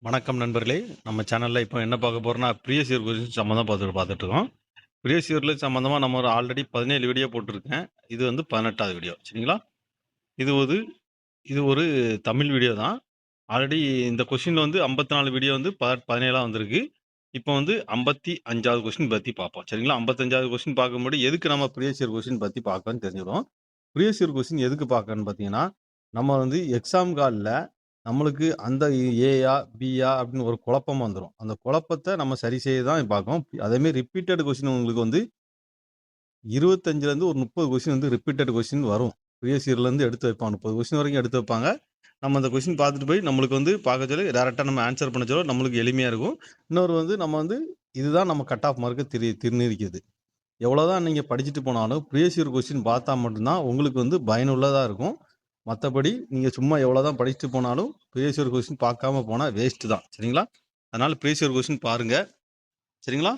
வணக்கம் நண்பர்களே! நம்ம சேனல்ல இப்போ என்ன பார்க்க போறோம்னா, ப்ரீவியஸ் இயர் கொஸ்டின் சம்மந்தமா பார்த்துட்டுருக்கோம். ப்ரீவியஸ் இயர்ல சம்மந்தமா நம்ம ஒரு ஆல்ரெடி 17 வீடியோ போட்டுருக்கேன். இது வந்து 18வது வீடியோ. சரிங்களா? இது ஒரு இது ஒரு தமிழ் வீடியோ தான். ஆல்ரெடி இந்த கொஸ்டின்ல வந்து 54 வீடியோ வந்து 17ஆ வந்திருக்கு. இப்போ வந்து 55வது கொஸ்டின் பத்தி பார்ப்போம். சரிங்களா? 55வது கொஸ்டின் பார்க்கும்போது எதுக்கு நம்ம ப்ரீவியஸ் இயர் கொஸ்டின் பத்தி பார்க்கறோம்னு தெரிஞ்சிரும். ப்ரீவியஸ் இயர் கொஸ்டின் எதுக்கு பார்க்கறோம்னு பார்த்தீங்கன்னா, நம்ம வந்து எக்ஸாம் ஹால்ல நம்மளுக்கு அந்த ஏயா, பியா அப்படின்னு ஒரு குழப்பம் வந்துரும். அந்த குழப்பத்த நம்ம சரி செய்ய தான் பார்க்கோம். அதேமாரி ரிப்பீட்டட் கொஸ்டின் உங்களுக்கு வந்து 25லேருந்து ஒரு 30 கொஸ்டின் வந்து ரிப்பீட்டட் கொஸ்டின் வரும். ப்ரீவியஸ் இயர்லேருந்து எடுத்து வைப்பாங்க. 30 கொஸ்டின் வரைக்கும் எடுத்து வைப்பாங்க. நம்ம அந்த கொஸ்டின் பார்த்துட்டு போய் நம்மளுக்கு வந்து பார்க்க சொல்ல டைரக்ட்டா நம்ம ஆன்சர் பண்ண சொல்ல நம்மளுக்கு எளிமையா இருக்கும். இன்னொரு வந்து நம்ம வந்து இதுதான் நம்ம கட் ஆஃப் மார்க்க நிர்ணயிக்குது. எவ்வளோதான் நீங்க படிச்சுட்டு போனாலும் ப்ரீவியஸ் இயர் கொஸ்டின் பார்த்தா மட்டும் தான் உங்களுக்கு வந்து பயனுள்ளதா இருக்கும். மத்தபடி நீங்க சும்மா எவ்வளோதான் படிச்சுட்டு போனாலும் ப்ரீவியஸ் இயர் கொஸ்டின் பார்க்காம போனா வேஸ்ட் தான். சரிங்களா? அதனால ப்ரீவியஸ் இயர் கொஸ்டின் பாருங்க. சரிங்களா?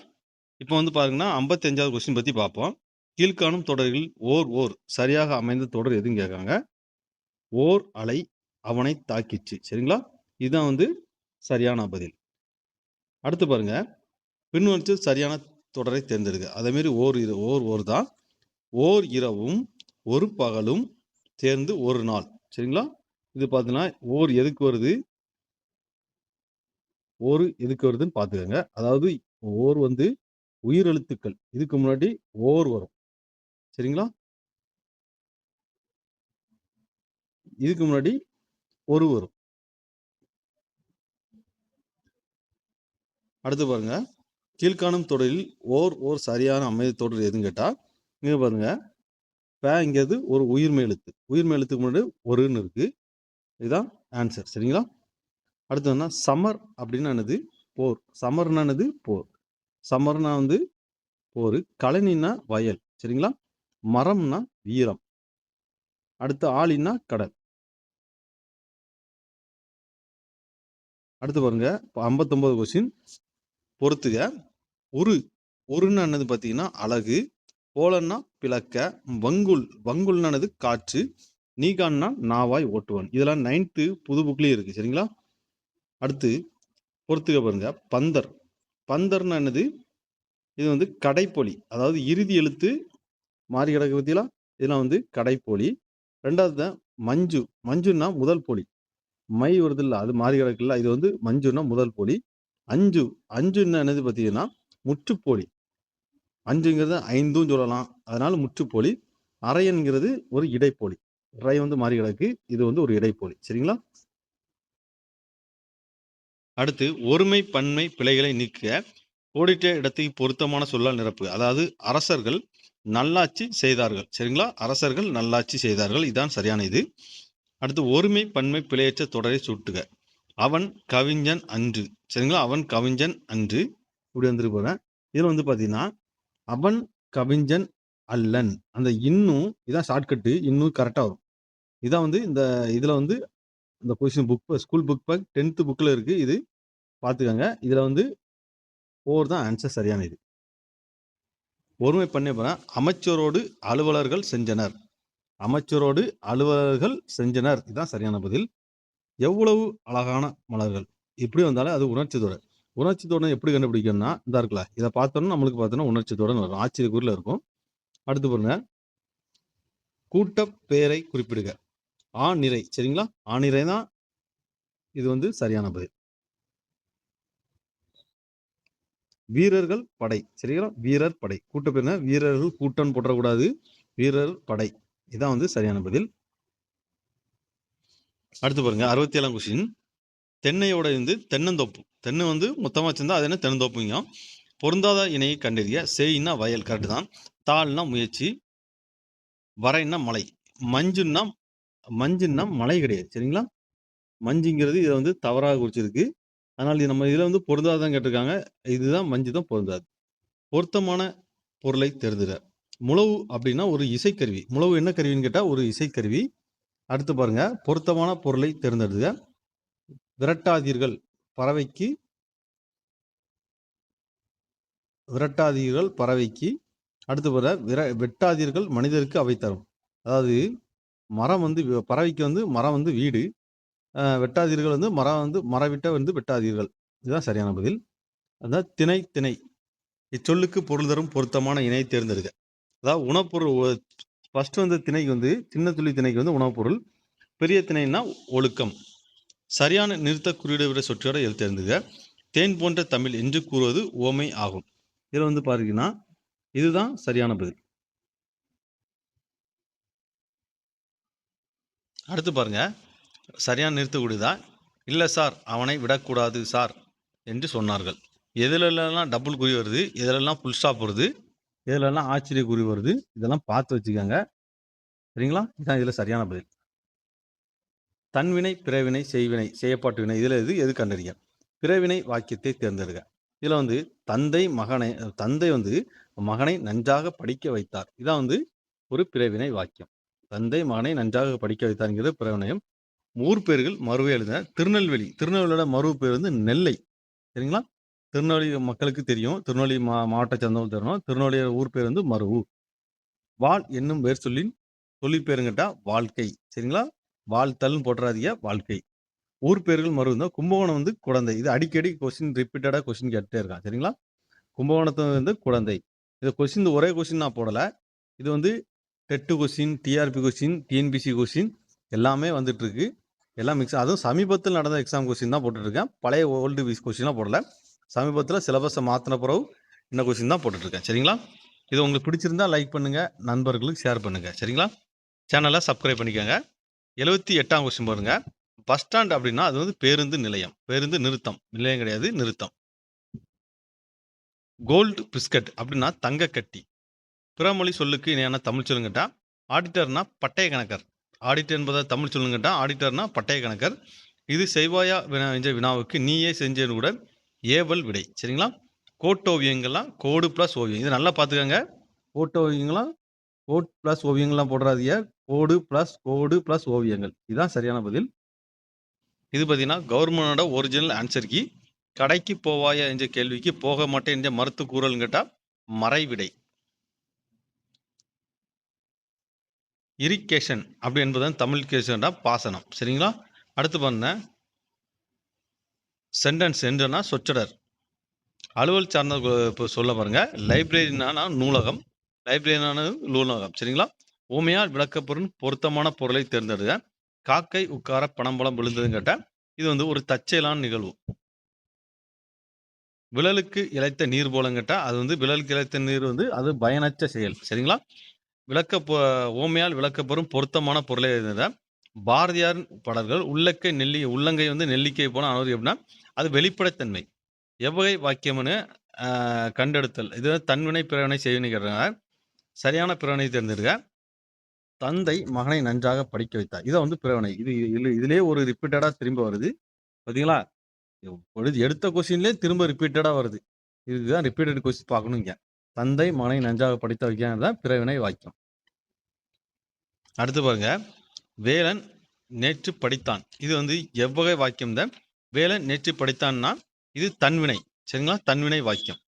இப்போ வந்து பாருங்கன்னா 55வது கொஸ்டின் பத்தி பார்ப்போம். கீழ்காணும் தொடரில் ஓர் சரியாக அமைந்த தொடர் எதுன்னு கேட்காங்க. ஓர் அலை அவனைத் தாக்கிற்று. சரிங்களா? இதுதான் வந்து சரியான பதில். அடுத்து பாருங்க. பின்வருவனவற்றில் சரியான தொடரை தேர்ந்தெடுக்க. அதே மாரி ஓர் தான். ஓர் இரவும் ஒரு பகலும் சேர்ந்து ஒரு நாள். சரிங்களா? இது பார்த்தீங்கன்னா, ஓர் எதுக்கு வருது? ஓர் எதுக்கு வருதுன்னு பார்த்துக்கங்க. அதாவது ஓர் வந்து உயிரெழுத்துக்கள். இதுக்கு முன்னாடி ஓர் வரும். சரிங்களா? இதுக்கு முன்னாடி ஒரு வரும். அடுத்து பாருங்க. கீழ்காணும் தொடரில் ஓர் சரியான அமைந்த தொடர் எதுன்னு கேட்டா, இங்க பாருங்க. ங்கிறது ஒரு உயிர்மெய் எழுத்து. உயிர்மெய் எழுத்துக்கு முன்னாடி ஒருன்னு இருக்கு. இதுதான் ஆன்சர். சரிங்களா? அடுத்து என்ன சம்மர் அப்படின்னா என்னது? போர். சம்மர்னா என்னது? போர். சம்மர்னா வந்து போரு. கழனின்னா வயல். சரிங்களா? மரம்னா வீரம். அடுத்து ஆழின்னா கடல். அடுத்து பாருங்க. 59 கொஸ்டின் பொறுத்துக. உரு. உருன்னா என்னது பார்த்தீங்கன்னா அழகு. போலன்னா பிளக்க. வங்குல்னா என்னது காற்று. நீகான்னா நாவாய் ஓட்டுவன். இதெல்லாம் 9th புது புக்லயே இருக்கு. சரிங்களா? அடுத்து பொறுத்துக பாருங்க. பந்தர். பந்தர்னா என்னது? இது வந்து கடைப்பொலி. அதாவது இறுதி எழுத்து மாறி கிடக்கு பார்த்தீங்களா? இதெல்லாம் வந்து கடைப்பொலி. 2வது மஞ்சு. மஞ்சுன்னா முதல் பொலி. மை வருதுல்ல, அது மாறி கிடக்குல்ல, இது வந்து மஞ்சுன்னா முதல் போலி. அஞ்சு. அஞ்சுன்னா என்னது பார்த்தீங்கன்னா, முற்றுப்போலி. அஞ்சுங்கிறது 5ம் சொல்லலாம். அதனால முற்றுப்போலி. அரையன்கிறது ஒரு இடைப்போலி. ரை வந்து மாறி கிடக்கு. இது வந்து ஒரு இடைப்போலி. சரிங்களா? அடுத்து ஒருமை, பன்மை பிழைகளை நீக்க கோடிட்ட இடத்தை பொருத்தமான சொல்லால் நிரப்புக. அதாவது அரசர்கள் நல்லாட்சி செய்தார்கள். சரிங்களா? அரசர்கள் நல்லாட்சி செய்தார்கள். இதான் சரியான இது. அடுத்து ஒருமை, பன்மை பிழையற்ற தொடரை சுட்டுக. அவன் கவிஞன் அன்று. சரிங்களா? அவன் கவிஞன் அன்று. இப்படி வந்துட்டு போறேன். இதுல வந்து பாத்தீங்கன்னா, அவன் கவிஞன் அல்லன். அந்த இன்னும் இதான் ஷார்ட்கட்டு. இன்னும் கரெக்டா வரும். இதான் வந்து இந்த இதுல வந்து இந்த position school book back 10th புக்ல இருக்கு. இது பாத்துக்கங்க. இதுல வந்து 4 தான் ஆன்சர் சரியான இது. ஒருமை பண்ணி போறேன். அமைச்சரோடு அலுவலர்கள் சென்றனர். அமைச்சரோடு அலுவலர்கள் சென்றனர். இதுதான் சரியான பதில். எவ்வளவு அழகான மலர்கள். இப்படி வந்தாலே அது உணர்ச்சி தொடர். உணர்ச்சி தொடர் எப்படி கண்டுபிடிக்கணும்னா, இதா இருக்குல்ல. இத பார்த்தோம்னா நம்மளுக்கு பார்த்தோம்னா உணர்ச்சி தொடர்ன்னு வரும். ஆச்சரியக்குறில இருக்கும். அடுத்து பாருங்க. கூட்டப் பெயரை குறிப்பிடுக. ஆநிறை. சரிங்களா? ஆநிறை தான் இது வந்து சரியான பதில். வீரர்கள் படை. சரிங்களா? வீரர் படை. கூட்டப் பேர்னா வீரர்கள் கூட்டம்னு போட்டுறக்கூடாது. வீரர் படை. இதான் வந்து சரியான பதில். அடுத்து பாருங்க 67ஆம் கொஸ்டின். தென்னையோட இருந்து தென்னந்தோப்பு. தென்னை வந்து மொத்தமா வச்சிருந்தா அது என்ன தென்னந்தோப்புங்க. பொருந்தாத இணையை கண்டறிய. சேயின்னா வயல். கரெக்ட் தான். தாள்னா முயற்சி. வரைன்னா மலை. மஞ்சுன்னா மஞ்சுன்னா மலை கிடையாது. சரிங்களா? மஞ்சுங்கிறது இதை வந்து தவறாக குறிச்சிருக்கு. அதனால இது நம்ம இதுல வந்து பொருந்தாதான் கேட்டிருக்காங்க. இதுதான் மஞ்சு தான் பொருந்தாது. பொருத்தமான பொருளை தேர்ந்தெடுக. முழவு அப்படின்னா ஒரு இசைக்கருவி. முழவு என்ன கருவின்னு கேட்டா ஒரு இசைக்கருவி. அடுத்து பாருங்க. பொருத்தமான பொருளை தேர்ந்தெடுக. விரட்டாதீர்கள் பறவைக்கு. விரட்டாதீர்கள் பறவைக்கு. அடுத்து பாருங்க. வெட்டாதீர்கள் மனிதருக்கு அவை தரும். அதாவது மரம் வந்து பறவைக்கு வந்து மரம் வந்து வீடு. வெட்டாதீர்கள் வந்து மறவிட்ட வந்து வெட்டாதீர்கள். இதுதான் சரியான பதில். அதான் திணை, திணை. இச்சொல்லுக்கு பொருள் தரும் பொருத்தமான இணையை தேர்ந்தெடுக்க. அதாவது உணவுப்பொருள் ஃபர்ஸ்ட் வந்து திணைக்கு வந்து சின்ன துளி திணைக்கு வந்து உணவுப்பொருள், பெரிய திணைன்னா ஒழுக்கம். சரியான நிறுத்த குறியீடு விட சொற்றோட தேர்ந்தெடுக்க. தேன் போன்ற தமிழ் என்று கூறுவது உவமை ஆகும். இதில் வந்து பாத்தீங்கன்னா இதுதான் சரியான பதில். அடுத்து பாருங்க, சரியான நிறுத்தக்கூடியதான். இல்லை சார், அவனை விடக்கூடாது சார் என்று சொன்னார்கள். எதுலெல்லாம் டபுள் குறி வருது, எதுலெல்லாம் ஃபுல் ஸ்டாப் வருது, எதுலெல்லாம் ஆச்சரிய குறி வருது, இதெல்லாம் பார்த்து வச்சுக்கோங்க. சரிங்களா? இதுதான் இதில் சரியான பதில். தன்வினை, பிறவினை, செய்வினை, செய்யப்பாட்டு வினை, இதில் எது கண்டறிய. பிறவினை வாக்கியத்தை தேர்ந்தெடுக்க. இதில் வந்து தந்தை வந்து மகனை நன்றாக படிக்க வைத்தார். இதான் வந்து ஒரு பிறவினை வாக்கியம். தந்தை மகனை நன்றாக படிக்க வைத்தார்ங்கிறது பிறவினையும். ஊர் பேர்கள் மறுவே எழுதின. திருநெல்வேலியோட மறு பேர் வந்து நெல்லை. சரிங்களா? திருநெல்வேலி மக்களுக்கு தெரியும். திருநெல்வேலி மாவட்ட சேர்ந்தவங்க தெரியும். திருநெல்வேலி ஊர் பேர் வந்து மருவு. வாழ் என்னும் வேர் சொல்லின் பேருங்கிட்டா வாழ்க்கை. சரிங்களா? வாழ்த்தல்னு போட்டுறாதீங்க, வாழ்க்கை. ஊர் பேர்கள் மருவு தான். கும்பகோணம் வந்து குழந்தை. இது அடிக்கடி ரிப்பீட்டடா கொஸ்டின் கேட்டுட்டே இருக்கான். சரிங்களா? கும்பகோணத்தை வந்து குழந்தை. இது கொஸ்டின் ஒரே கொஸ்டின் நான் போடல. இது வந்து TET question, TRB question, TNPSC question எல்லாமே வந்துட்டு இருக்கு. எல்லாம் மிக்ஸ். அதுவும் சமீபத்தில் நடந்த எக்ஸாம் கொஸ்டின் தான் போட்டுட்ருக்கேன். பழைய ஓல்டு கொஸ்டின்லாம் போடல. சமீபத்தில் சிலபஸை மாற்றின பிறகு இந்த கொஸ்டின் தான் போட்டுட்ருக்கேன். சரிங்களா? இது உங்களுக்கு பிடிச்சிருந்தா லைக் பண்ணுங்கள், நண்பர்களுக்கு ஷேர் பண்ணுங்கள். சரிங்களா? சேனலை சப்ஸ்கிரைப் பண்ணிக்கோங்க. 78ஆம் கொஸ்டின் பாருங்க. பஸ் ஸ்டாண்ட் அப்படின்னா அது வந்து பேருந்து நிலையம், பேருந்து நிறுத்தம். நிலையம் கிடையாது, நிறுத்தம். கோல்டு பிஸ்கட் அப்படின்னா தங்க கட்டி. பிறமொழி சொல்லுக்கு இணையான தமிழ் சொல்லுங்கட்டா ஆடிட்டர்னா பட்டய கணக்கர். ஆடிட்டர் என்பதை தமிழ் சொல்லுங்கட்டா ஆடிட்டர்னா பட்டய கணக்கர். இது செய்வாயா என்ற வினாவுக்கு நீயே செஞ்சேன்னு கூட ஏவல் விடை. சரிங்களா? கோட்டோவியங்கள்லாம் கோடு பிளஸ் ஓவியம். இது நல்லா பார்த்துக்கோங்க. கோட்டோவியங்கள்லாம் கோட் பிளஸ் ஓவியங்கள்லாம் போடுறாதீங்க. கோடு பிளஸ் ஓவியங்கள். இதுதான் சரியான பதில். இது பார்த்தீங்கன்னா கவர்மெண்டோட ஒரிஜினல் ஆன்சர் கீ. கடைக்கு போவாயா என்ற கேள்விக்கு போக மாட்டேன் என்ற மறுத்து கூறல் கேட்டால் மறைவிடை. இரிகேஷன் அப்படி என்பதுதான் தமிழ் கேஷன்டா பாசனம். சரிங்களா? அடுத்து பண்ண சென்டென்ஸ் என்றனா சொற்றொடர். அலுவல் சார்ந்த இப்போ சொல்ல பாருங்க. லைப்ரரினா நூலகம், லைப்ரரியான நூலகம். சரிங்களா? ஊமையால் விளக்கப்பொருள் பொருத்தமான பொருளை தேர்ந்தெடுக்க. காக்கை உட்கார பணம்பழம் விழுந்ததுன்னு கேட்டால் இது வந்து ஒரு தற்செயலான நிகழ்வு. விழலுக்கு இழைத்த நீர் போலன்னு கேட்டால் அது வந்து விழலுக்கு இழைத்த நீர் வந்து அது பயனற்ற செயல். சரிங்களா? ஓமையால் விளக்கப்பெறும் பொருத்தமான பொருளை இருந்தத பாரதியார் பாடல்கள். உள்ளங்கை வந்து நெல்லிக்கை போன அனுமதி அப்படின்னா அது வெளிப்படைத்தன்மை. எவ்வகை வாக்கியம்னு கண்டெடுத்தல். இது தன்வினை, பிறவினை, செய்வினை கேட்டாங்க. சரியான பிறவினை தேர்ந்தெடுக்க. தந்தை மகனை நன்றாக படிக்க வைத்தார். இதை வந்து பிறவினை. இதுலயே ஒரு ரிப்பீட்டடா திரும்ப வருது. பார்த்தீங்களா? எடுத்த கொஸ்டின்லேயே திரும்ப ரிப்பீட்டடா வருது. இதுதான் ரிப்பீட்டட் கொஸ்டின் பார்க்கணும். இங்க தந்தை மகனை நன்றாக படித்த வைக்கிறதான் பிறவினை வாக்கியம். அடுத்து பாருங்க. வேலன் நேற்று படித்தான். இது வந்து எவ்வகை வாக்கியம் தான். வேலன் நேற்று படித்தான்னா இது தன்வினை. சரிங்களா? தன்வினை வாக்கியம்.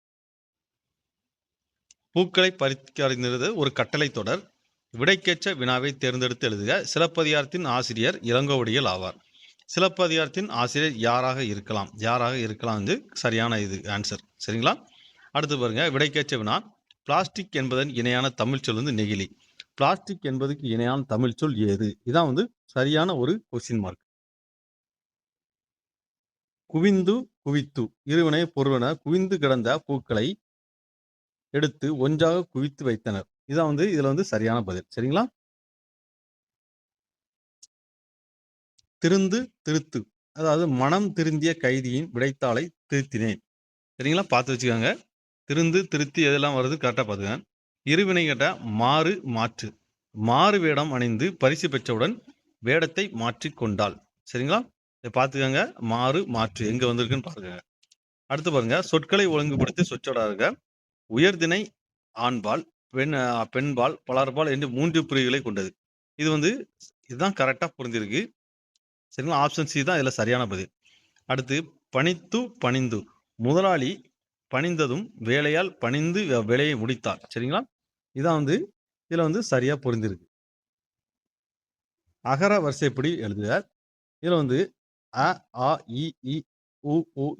பூக்களை பறிக்க அறிந்தது ஒரு கட்டளை தொடர். விடைக்கேற்ற வினாவை தேர்ந்தெடுத்து எழுதுக. சிலப்பதிகாரத்தின் ஆசிரியர் இளங்கோவடிகள் ஆவார். சிலப்பதிகாரத்தின் ஆசிரியர் யாராக இருக்கலாம் வந்து சரியான இது ஆன்சர். சரிங்களா? அடுத்து பாருங்க. விடைக்கேற்ற வினா. பிளாஸ்டிக் என்பதன் இணையான தமிழ் சொல் வந்து நெகிழி. பிளாஸ்டிக் என்பதுக்கு இணையான தமிழ் சொல் ஏது? இதான் வந்து சரியான ஒரு கொஸ்டின் மார்க். குவிந்து குவித்து இருவினை பொருவன குவிந்து கிடந்த பூக்களை எடுத்து ஒன்றாக குவித்து வைத்தனர். இதான் வந்து இதுல வந்து சரியான பதில். சரிங்களா? திருத்து அதாவது மனம் திருந்திய கைதியின் விடைத்தாளை திருத்தினேன். சரிங்களா? பார்த்து வச்சுக்கோங்க. திருத்தி எதெல்லாம் வருது கரெக்டாக பார்த்துக்கங்க. இருவினை கேட்டால் மாற்று. மாறு வேடம் அணிந்து பரிசு பெற்றவுடன் வேடத்தை மாற்றி கொண்டாள். சரிங்களா? இதை பார்த்துக்கோங்க. மாற்று எங்க வந்திருக்குன்னு பாருங்க. அடுத்து பாருங்க. சொற்களை ஒழுங்குபடுத்தி சொற்றொடராக. உயர்திணை ஆண்பால், பெண்பால், பலர்பால் என்று 3 பிரிவுகளை கொண்டது. இது வந்து இதுதான் கரெக்டாக புரிஞ்சிருக்கு. சரிங்களா? ஆப்ஷன் சி தான் இதில் சரியான பதில். அடுத்து பணிந்து முதலாளி பணிந்ததும் வேலையால் பணிந்து வேலையை முடித்தார். சரிங்களா? இதான் வந்து இதில் வந்து சரியாக புரிஞ்சிருக்கு. அகர வரிசைப்படி எழுதுக. இதில் வந்து அ, ஆ, இ, உ,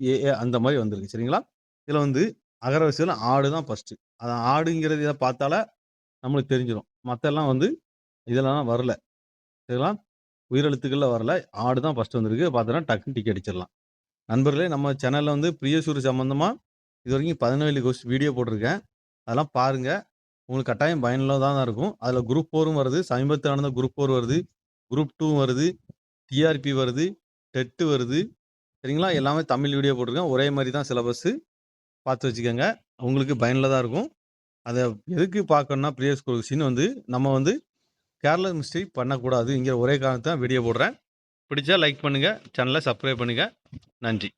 ஏ அந்த மாரி வந்திருக்கு. சரிங்களா? இதுல வந்து அகர வரிசையில ஆடு தான் ஃபர்ஸ்ட்டு. ஆடுங்கிறது இத பார்த்தாலே நம்மளுக்கு தெரிஞ்சிரும். மத்தெல்லாம் வந்து இதெல்லாம் வரல. சரிங்களா? உயிரெழுத்துக்கள்ல வரல. ஆடு தான் ஃபர்ஸ்ட் வந்திருக்கு. பார்த்தோன்னா டக்குன்னு டிக் அடிச்சிடலாம். நண்பர்களே, நம்ம சேனல்ல வந்து பிரியசூர் சம்மந்தமா இதுவரைக்கும் 17 வீடியோ போட்டிருக்கேன். அதெல்லாம் பாருங்க. உங்களுக்கு கட்டாயம் பயனுள்ளதா தான் இருக்கும். அதுல குரூப் 4ம் வருது. சமீபத்தில நடந்த குரூப் 4 வருது. குரூப் 2 வருது. டிஆர்பி வருது. டெட் வருது. சரிங்களா? எல்லாமே தமிழ் வீடியோ போட்டிருக்கேன். ஒரே மாரி தான் சிலபஸு. பார்த்து வச்சுக்கங்க. உங்களுக்கு பயனுள்ளதா இருக்கும். அத எதுக்கு பார்க்கணும்னா, பிரியஸ் கொஸ்டின் வந்து நம்ம வந்து கேர்லெஸ் மிஸ்டேக் பண்ணக்கூடாதுங்கிற ஒரே காரணத்துக்கு தான் வீடியோ போடுறேன். பிடிச்சா லைக் பண்ணுங்க. சேனல சப்ஸ்கிரைப் பண்ணுங்க. நன்றி.